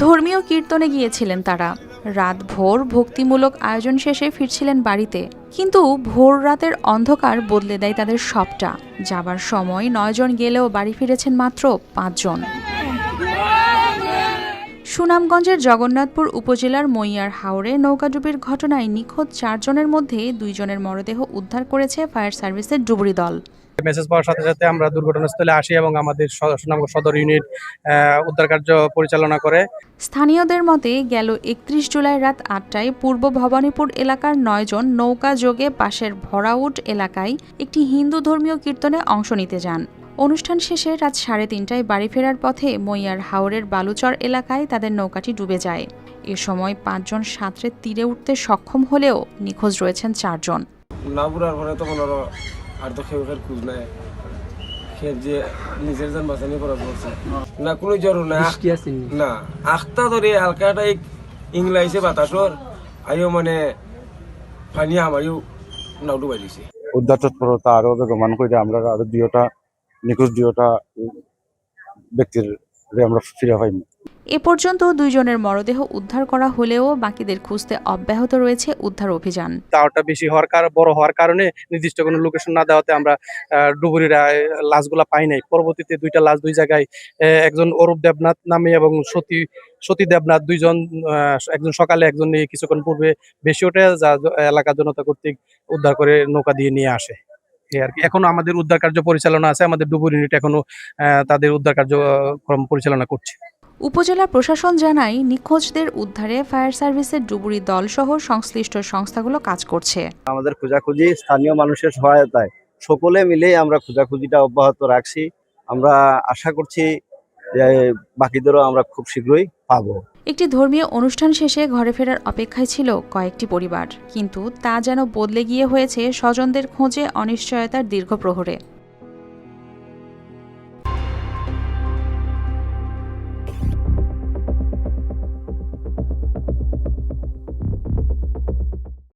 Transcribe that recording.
ধর্মীয় কীর্তনে গিয়েছিলেন তারা। রাত ভোর ভক্তিমূলক আয়োজন শেষে ফিরছিলেন বাড়িতে, কিন্তু ভোর রাতের অন্ধকার বদলে দেয় তাদের সবটা। যাবার সময় 9 জন গেলেও বাড়ি ফিরেছেন মাত্র 5 জন। সুনামগঞ্জের জগন্নাথপুর উপজেলার মইয়ার হাওরে নৌকাডুবির ঘটনায় নিখোঁজ 4 জনের মধ্যে 2 জনের মরদেহ উদ্ধার করেছে ফায়ার সার্ভিসের ডুবুরি দল। মেসেজ পাওয়ার সাথে সাথে আমরা দুর্ঘটনাস্থলে আসি এবং আমাদের সুনামগঞ্জ সদর ইউনিট উদ্ধার কার্য পরিচালনা করে। স্থানীয়দের মতে গেল 31 জুলাই রাত 8টায় পূর্ব ভবানীপুর এলাকার 9 জন নৌকা যোগে পাশের ভরাউট এলাকায় একটি হিন্দু ধর্মীয় কীর্তনে অংশ নিতে যান। অনুষ্ঠান শেষে রাত 3:30টায় বাড়ি ফেরার পথে মইয়ার হাওরের বালুচর এলাকায় তাদের নৌকাটি ডুবে যায়। এ সময় 5 জন সাঁতরে তীরে উঠতে সক্ষম হলেও নিখোঁজ রয়েছেন 4 জন। আর তো কেউ খোঁজ নাই, যে নিজের যান বাঁচানি করা বলছে না, কোনো জ্বর না না আখতা ধরে হালকাটা ইংলাইছে বাতাসর আইও মানে পানি আমারও নাউডু বাইলিছে। উদ্ধার তৎপরতা আরো বেগমান করে আমরা আরো নিখোঁজ 2টা ব্যক্তির আমরা ফিরে পাইনি। এ পর্যন্ত 2 জনের মরদেহ উদ্ধার করা হলেও বাকিদের খুঁজতে অব্যাহত রয়েছে উদ্ধার অভিযান। টাওয়ারটা বেশি বড় হওয়ার কারণে নির্দিষ্ট কোনো লোকেশন না দেওয়াতে আমরা ডুবুরিরা লাশগুলা পাই নাই। পরবর্তীতে 2টা লাশ 2 জায়গায়, একজন অরূপ দেবনাথ নামে এবং সতী দেবনাথ, 2 জন, একজন সকালে একজন কিছুক্ষণ পূর্বে বেশি ওঠে, যা এলাকার জনতা কর্তৃক উদ্ধার করে নৌকা দিয়ে নিয়ে আসে। এখনো আমাদের উদ্ধার কার্য পরিচালনা আছে, আমাদের ডুবুরি ইউনিট এখনো তাদের উদ্ধার কার্যক্রম পরিচালনা করছে। উপজেলা প্রশাসন জানায় নিখোঁজদের উদ্ধারে ফায়ার সার্ভিসের ডুবুরি দল সহ সংশ্লিষ্ট সংস্থাগুলো কাজ করছে। আমাদের খোঁজাখুঁজি স্থানীয় মানুষের সহায়তায় সকলে মিলে আমরা খোঁজাখুঁজিটা অব্যাহত রাখছি। আমরা আশা করছি যে বাকিদেরও আমরা খুব শীঘ্রই পাবো। একটি ধর্মীয় অনুষ্ঠান শেষে ঘরে ফেরার অপেক্ষায় ছিল কয়েকটি পরিবার, কিন্তু তা যেন বদলে গিয়ে হয়েছে স্বজনদের খোঁজে অনিশ্চয়তার দীর্ঘ প্রহরে।